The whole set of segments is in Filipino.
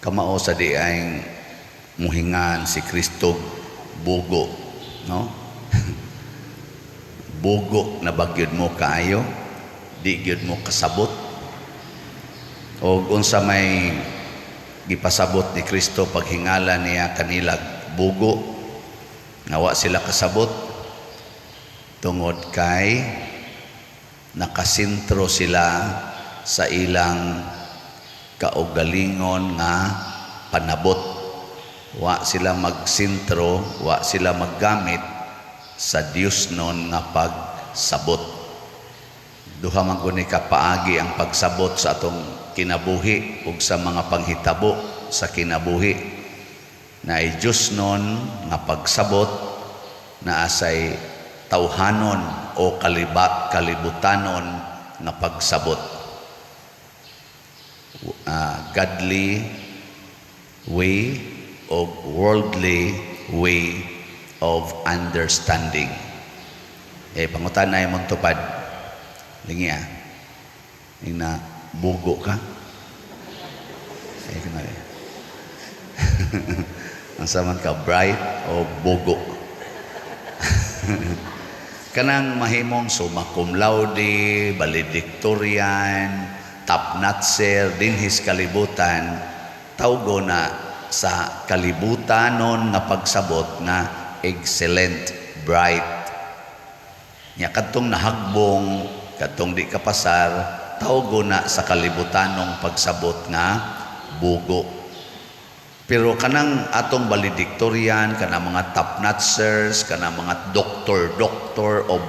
kamao sa di ay muhingan si Kristo bugo, no? Bugo na bagyod mo kaayo, di gyud mo kasabot. O unsa may gipasabot ni Kristo paghingala niya kanilag bugo, nawa sila kasabot tungod kay nakasintro sila sa ilang kaugalingon nga panabot. Wa sila magsintro, wa sila maggamit sa Dios non nga pagsabot. Duha man guni ka paagi ang pagsabot sa atong kinabuhi ug sa mga panghitabo sa kinabuhi. Na ay Dios non nga pagsabot na asay tawhanon o kalibutanon nga pagsabot. Godly way o worldly way of understanding. Pangutan na yung tupad. Lingi na bugo ka. Ang saman ka, bright o bugo. Kanang mahimong summa cum laude, valedictorian, top notcher, dinhis kalibutan, tawgo na sa kalibutanon nga pagsabot nga excellent, bright. Nya kadtong nahagbong, kadtong di kapasar, tawgo na sa kalibutanong pagsabot nga bugo. Pero kanang atong valedictorian, kanang mga top notchers, kanang mga doktor o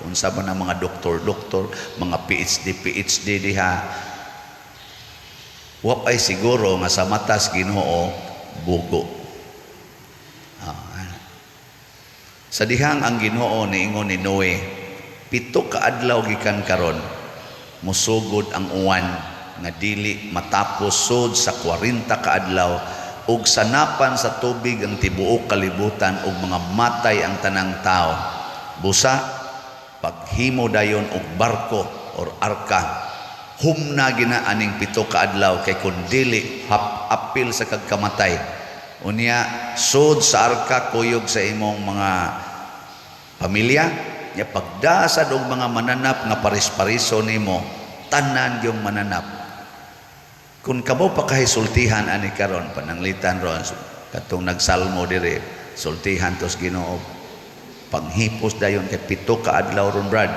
unsa ba na mga doktor, mga PhD diha, wapay siguro nga sa matas Ginoo bugo. Sa dihang ang Ginoo niingon ni Noe, 7 ka adlaw gikan karon musugod ang uwan nga dili matapos sud sa 40 ka adlaw ug sanapan sa tubig ang tibuok kalibutan ug mga matay ang tanang tao. Busa paghimo dayon og barko or arka, humna gina aning 7 ka adlaw kay kun dili apil sa kagkamatay. Unya sud sa arka kuyog sa imong mga pamilya, nya pagdasad og mga mananap nga paris-pariso nimo, tanan gyung mananap. Kun kamo pa kahisultihan ani karon pananglitan ron katong nagsalmo dire, sultihan tos Ginoo. Panghipos dayon kay 7 ka adlaw ron brad.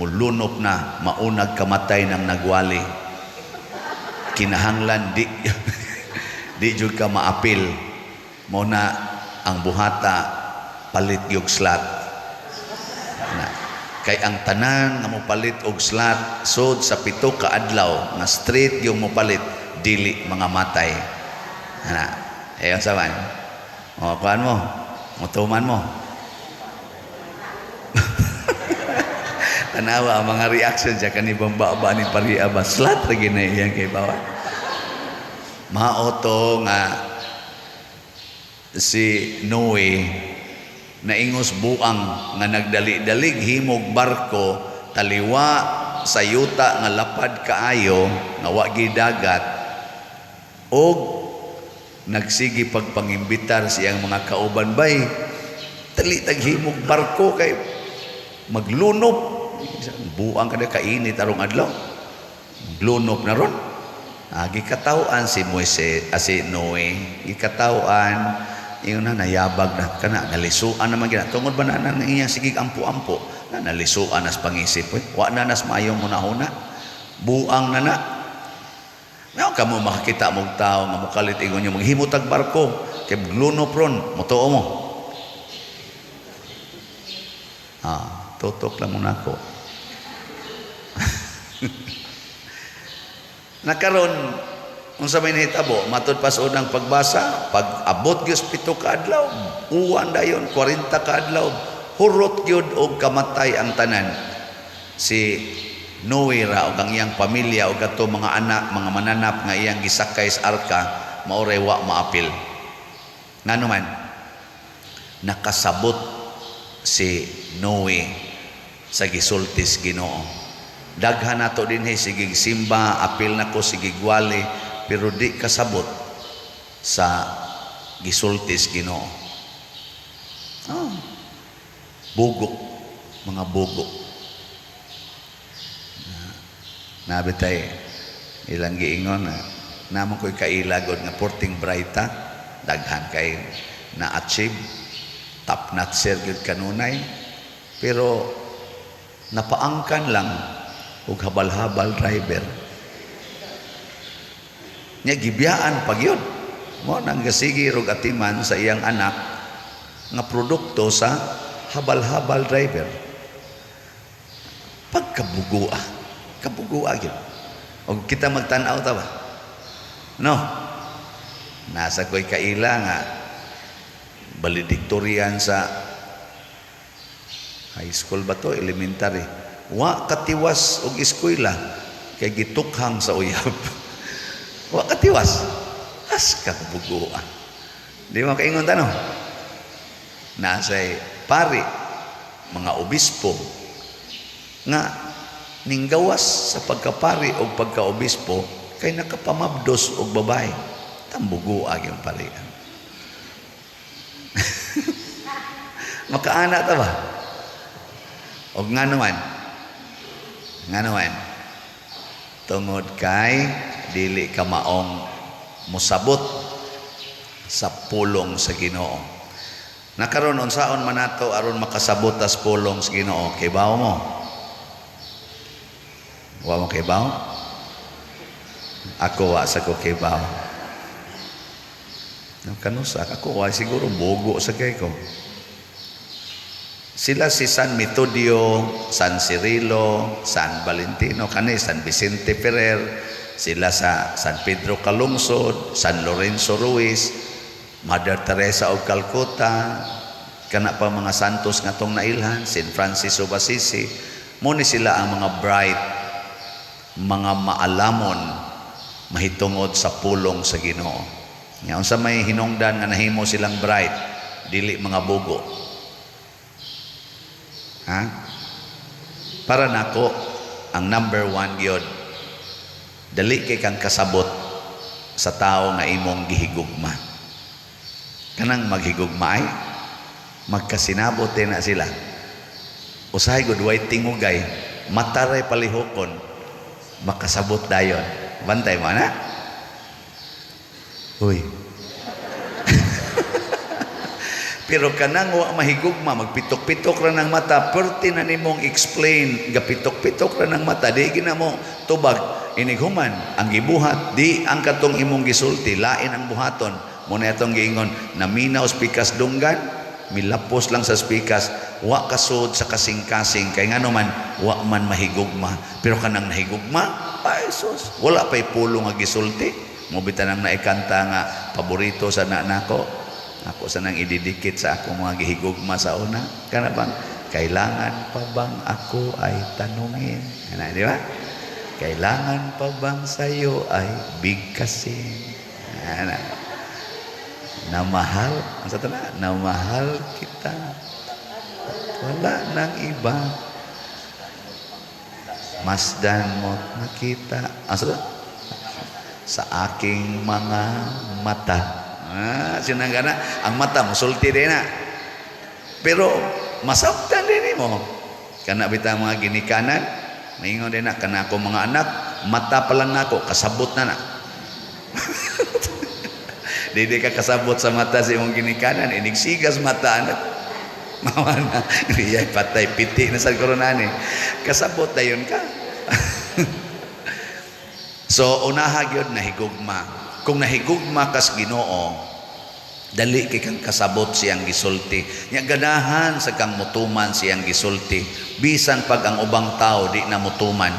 Mulunop na maunag kamatay ng nagwali. Kinahanglan di jud ka maapil. Mo na ang buhata palit gyud slat. Kay ang tanan nga mo palit og slat sud sa 7 ka adlaw nga straight yung mo palit dili mga matay. Ayon sa man. O kuan mo, mutuman mo. Tanawa ang mga reaction siya kanibang baba ni pariya ba slat lagi na iyan kay bawa. Maoto nga si Noe naingos buang nga nagdali-dalig himog barko taliwa sa yuta nga lapad kaayo nga wa gidagat og nagsigi pagpangimbitar siyang mga kauban bay tali taghimog barko kay maglunop buang kada kainit arong adlaw glunop na ron. Gikatawaan si Moises si Noe, gikatawaan ingon na nayabag na kana nalisuan naman gina tungod ba na nang iyang sigig ampo-ampo na nalisuan as pangisip wa na nas maayo mo nahuna buang na na kamo makakita mong tao nga mukalit ingon niyo maghimutag barko kay glunop ron motuo mo tutok lang mo nako. Nakaron unsa may nahitabo matud pa sa unang pagbasa pag abot gyud 7 ka adlaw uwan dayon 40 ka adlaw hurot gyud og kamatay ang tanan. Si Noe ra og ang iyang pamilya og ato mga anak mga mananap nga iyang gisakay sa arka maoray wa maapil. Ngano man nakasabot si Noe sa gisultis Ginoo. Daghan nato dinhi sigig simba apil nako sigig wali pero di kasabot sa gisultis Ginoo. Oh, bugo, mga bugo. Nabitay ilang giingon na namon ko'y kailagod nga porting brighta, daghan kay na-achieve, top notcher gyud kanunay, pero napaangkan lang og habal-habal driver. Nya gibiyaan pag yun. Mo nang gasigi rog atiman sa iyang anak nga produkto sa habal-habal driver. Pagkabugua, kabugua gyud. Og kita magtan-aw ta ba? No. Nasa ko'y kaila nga valedictorian sa high school ba to, elementary. Wa katiwas og eskwela kay gitukhang sa uyab. Wa katiwas. As ka kabuguan. Di mo kaingon tanong. Nasa'y pari, mga obispo, nga ninggawas sa pagkapari o pagkaobispo kay nakapamabdos og babae. Tambuguag yung parian. Makaana ta ba? O nga naman, tungod kay dili ka maong musabot sa pulong sa Ginoo. Nakaron unsaon man nato aron makasabot tas pulong sa Ginoo? Kay bawo mo. Wa mo kay bawo? Ako wa sa ko kay bawo. Kanusa ako wa siguro bogo sa kay ko. Sila si San Metodio, San Cirilo, San Valentino, kani San Vicente Ferrer, sila sa San Pedro Calungsod, San Lorenzo Ruiz, Mother Teresa of Calcutta, kana pa mga santos nga tong nailhan, Saint Francis of Assisi. Muni sila ang mga bright, mga maalamon, mahitungod sa pulong sa Ginoo. Nga unsa may hinungdan nga nahimo silang bright, dili mga bugo. Ha? Para nako ang number 1 gyud, dali kay kang kasabot sa tao nga imong gihigugma. Kanang maghigugma ay magkasinabot na sila. Usahay gud way tingugay, mataray palihokon, makasabot dayon. Bantay mo na? Uy. Pero kanang wa mahigugma, magpitok-pitok ra ng mata, perti na nimong explain, gapitok-pitok ra ng mata, di gina mo tubag, inighuman, ang gibuhat, di ang katong imong gisulti, lain ang buhaton. Muna itong giingon, naminaw spikas dunggan, milapos lang sa spikas, wa kasod sa kasing-kasing, kay nga naman, wa man mahigugma. Pero kanang nahigugma, ay sus, wala pa'y pulong nga gisulti. Mubitan ang naikanta nga, paborito sa nanako. Ako sa nang ididikit sa akong mga gihigugma sa una. Kana bang, kailangan pa bang ako ay tanungin? Ano, di ba? Kailangan pa bang sa'yo ay bigkasin? Ano, na mahal, ang sa tala, na mahal kita. Wala nang iba. Masdan mo nakita. Ang sa tala, sa aking mga mata. Sinanggana, ang mata mo, sulti din na. Pero, masabtan din mo. Kana bita mga ginikanan, maingon din na, kana ako mga anak, mata pa lang ako, kasabot na na. Di ka kasabot sa mata sa imong ginikanan, inigsigas mata, anak. Mawa na, riyay patay, piti na sa koronani. Kasabot na yun ka. So, unahag yun, nahigugma. Kung nahigugma kas Ginoo, dali kay kang kasabot siyang gisulti. Nya ganahan sa kang mutuman siyang gisulti. Bisan pag ang ubang tao di na mutuman.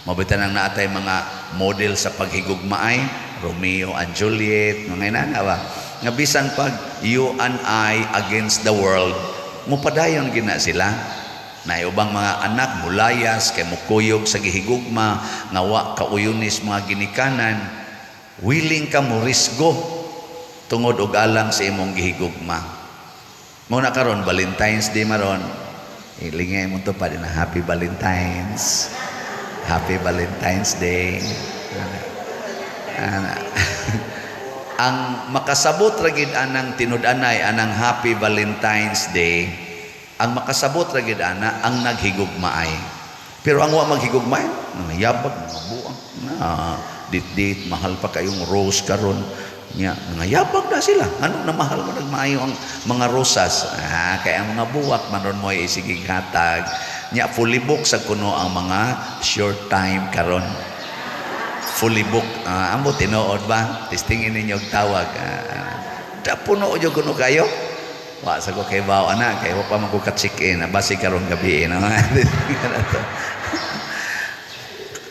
Mabitan ang naatay mga model sa paghigugma ay Romeo and Juliet, mga inana ba? Nga bisan pag you and I against the world, mupadayon gina sila. Na ubang mga anak mulayas kay mukuyog sa gihigugma, nga wa kauyunis mga ginikanan. Willing ka mo risgo tungod og alang sa imong gihigugma. Muna karon Valentine's Day maron. Ilingay mo to pa din na Happy Valentine's. Happy Valentine's Day. ang makasabot ra gid anang tinud-anay anang Happy Valentine's Day, ang makasabot ra gid ana ang naghigugmaay. Pero ang wa maghigugmaay, nangayabag, buang na dit mahal pa kayong rose karon. Nya nangayabag na sila. Ano na mahal mo nagmaayo ang mga rosas? Kaya ang mga buwak manon mo isigig hatag. Nya fully book sa kuno ang mga short time karon. Fully book. Amo tinuod ba? Testingin ninyo og tawag. Da puno jud kuno kayo. Wa sa ko kay bawo ana kay wa pa man ko ka-check-in basi karon gabi no.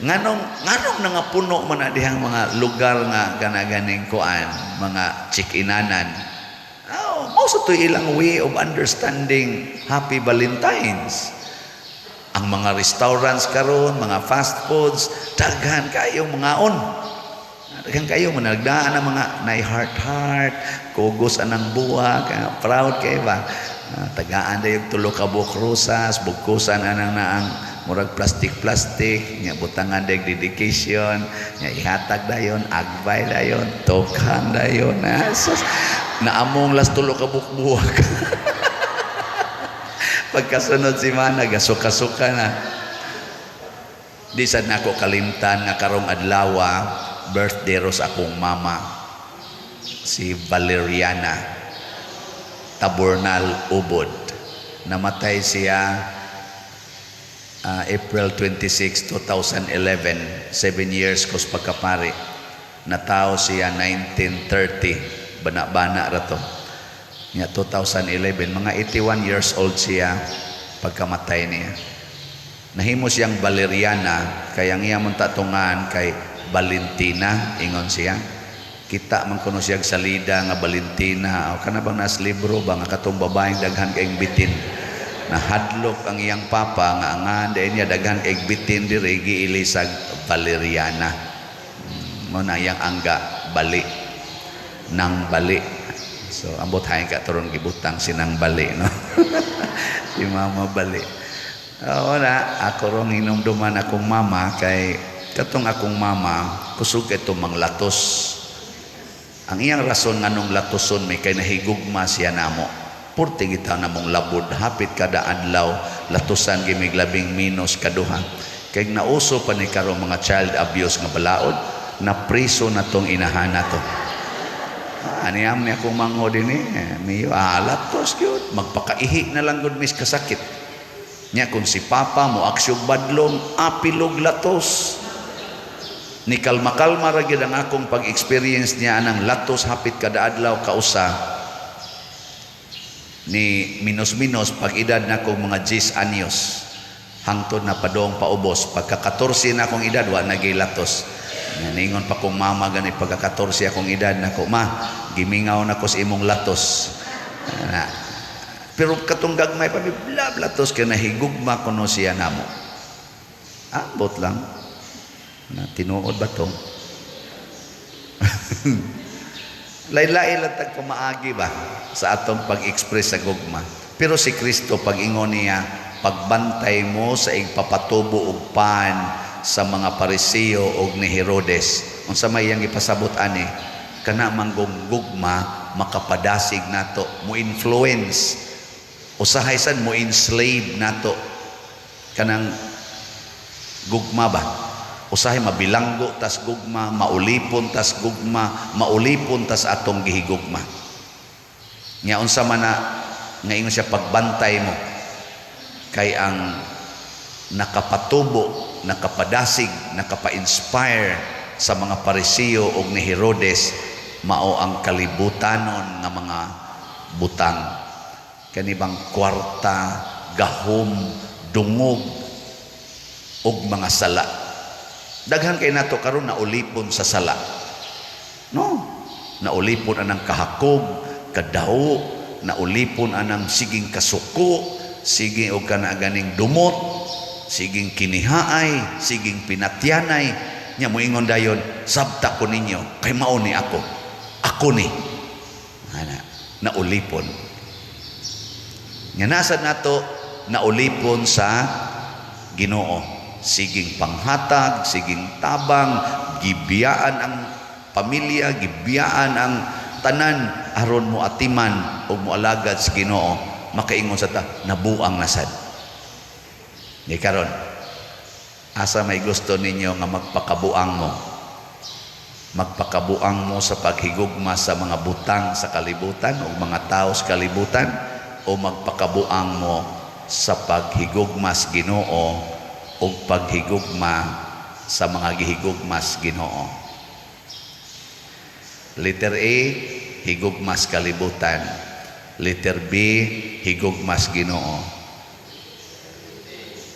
Nganong nga puno man na dihang mga lugar nga ganaganing kuan, mga check-inanan. Mao sa to ilang way of understanding Happy Valentine's. Ang mga restaurants karon, mga fast foods, daghan kayo mga on. Daghan kayo managdaan ang mga nay heart, kugos anang buwak, proud kay ba? Tagaan dayon tulo ka buok rosas, bugkusan anang naang murag plastic nya butangan dag dedication nya ihatag dayon agbay dayon tokhan dayon naamong las tulo ka buok-buwak. Pagkasunod si mana gasuka-suka na. Di sad nako kalimtan nga karong adlaw birthday ros akong mama si Valeriana Taburnal Ubod. Namatay siya April 26, 2011, 7 years kos pagkapari. Natao siya 1930, bana-bana rato. Nya 2011, mga 81 years old siya pagkamatay niya. Nahimo siyang Valeriana, kaya nga mong tatungan kay Valentina, ingon siya. Kita man kuno siya salida nga Valentina, o kana bang nas libro ba nga katong babaeng daghan kayong bitin. Nahadlok ang iyang papa nga angan dahil niya daghan kay bitin diri giilisag Valeriana. Mo na iyang angga bali nang bali. So ambot hay ka turon gibutang sinang bali no. Si mama bali. Wala ako rong hinumduman akong mama kay katong akong mama kusog ito manglatos. Ang iyang rason nganong latoson may kay nahigugma siya namo. Purti kita namong labod hapit kada adlaw latusan gimig labing minus kaduha kay nauso pa ni karong mga child abuse nga balaod na priso na tong inahana to. Aniyam ni akong mangho dinhi miyo latos gyud magpakaihi na lang gud mis kasakit nya kung si papa mo aksyog badlong apilog latos ni kalma-kalma ra gyud ang akong pag-experience niya anang latos hapit kada adlaw kausa ni minus-minus pag edad na akong mga 10 anyos hangtod na padong paubos pagka 14 na akong edad wa nagilatos ningon pa kong mama gani pagka 14 akong edad nako ma gimingaw na ko sa imong latos pero katong gagmay pa blab latos kay nahigugma kuno siya namo ambot lang na tinuod ba to laylay lang tag kumaagi ba sa atong pag-express sa gugma pero si Kristo pag-ingon niya pagbantay mo sa igpapatubo og pan sa mga Pariseo og ni Herodes unsa may iyang ipasabot ani kana manggong gugma makapadasig nato mo influence usahay sad mo enslave nato kanang gugma ba usahay mabilanggo tas gugma maulipon tas gugma maulipon tas atong gihigugma nya unsa man na nga ingon siya pagbantay mo kay ang nakapatubo nakapadasig nakapa-inspire sa mga Pariseo ug ni Herodes mao ang kalibutanon nga mga butang kanibang kwarta gahom dungog ug mga sala daghan kay nato karon naulipon sa sala no naulipon anang kahakog kadaho naulipon anang siging kasuko sige og kana ganing dumot siging kinihaay siging pinatyanay nya moingon dayon sabta ko ninyo kay mao ni ako ni ana naulipon nya nasad nato naulipon sa Ginoo siging panghatag siging tabang gibiyaan ang pamilya, gibiyaan ang tanan aron mo atiman o mo alagad sa Ginoo, makaingon sa ta nabuang nasad. Di karon, asa may gusto ninyo nga magpakabuang mo? Magpakabuang mo sa paghigugma sa mga butang sa kalibutan o mga tao sa kalibutan, o magpakabuang mo sa paghigugma sa Ginoo o paghigugma sa mga gihigugma sa Ginoo? Letter A, higugma sa kalibutan. Letter B, higugma sa Ginoo.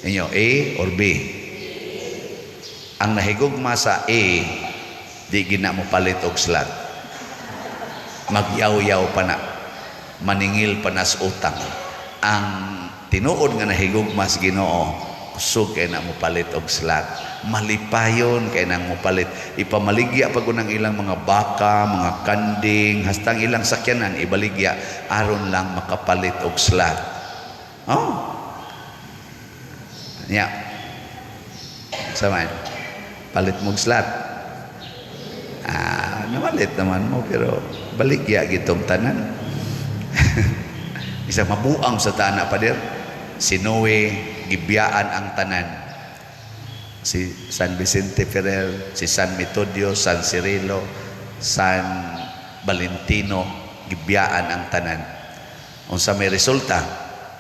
Inyo, A or B? Ang nahigugma sa A, di gina mo palit og slat. Magyaw-yaw pa na, maningil pa na sa utang. Ang tinuod nga nahigugma sa Ginoo, kusog kay na mo palit og slat. Malipayon kay nang mo palit. Ipamaligya pag unang ilang mga baka, mga kanding, hastang ilang sakyanan ibaligya aron lang makapalit og slat. Oh. Yeah. Sama. Palit mo og slat. Namalit naman mo, pero baligya gitong tanan. Isa mabuang sa tana pa der. Si Noe, gibiyaan ang tanan. Si San Vicente Ferrer, si San Metodio, San Cirilo, San Valentino, gibiyaan ang tanan. Unsa may resulta,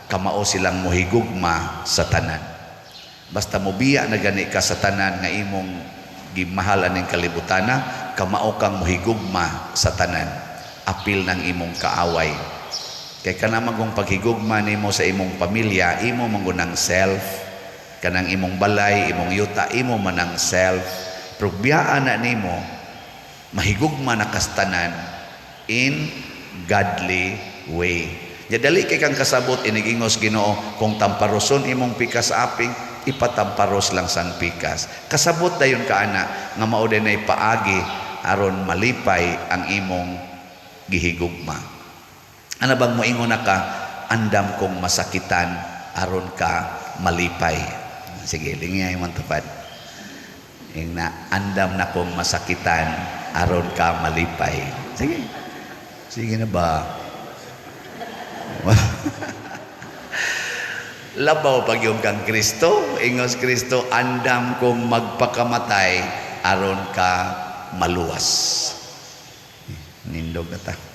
kamao silang mohigugma sa tanan. Basta mobiya na gani ka sa tanan nga imong gimahalan ning kalibutana, kamao kang mohigugma sa tanan. Apil ng imong kaaway. Kay kanang kung paghigugma nimo sa imong pamilya, imo mangunang self, kanang imong balay, imong yuta, imo manang self. Progbiyaan na nimo mahigugma na kastanan in godly way. Ya dali kay kang kasabot inigingos Ginoo, kung tamparoson imong pikas sa aping, ipatamparos lang sang pikas. Kasabot dayon ka ana nga mao dinay paagi aron malipay ang imong gihigugma. Ano bang moingon na ka, andam kong masakitan aron ka malipay. Sige, lingya yung mantupad. Yung na, andam na kong masakitan aron ka malipay. Sige. Sige na ba? Labaw pag yung kang Kristo, ingos Kristo, andam kong magpakamatay aron ka maluwas. Nindog na ta.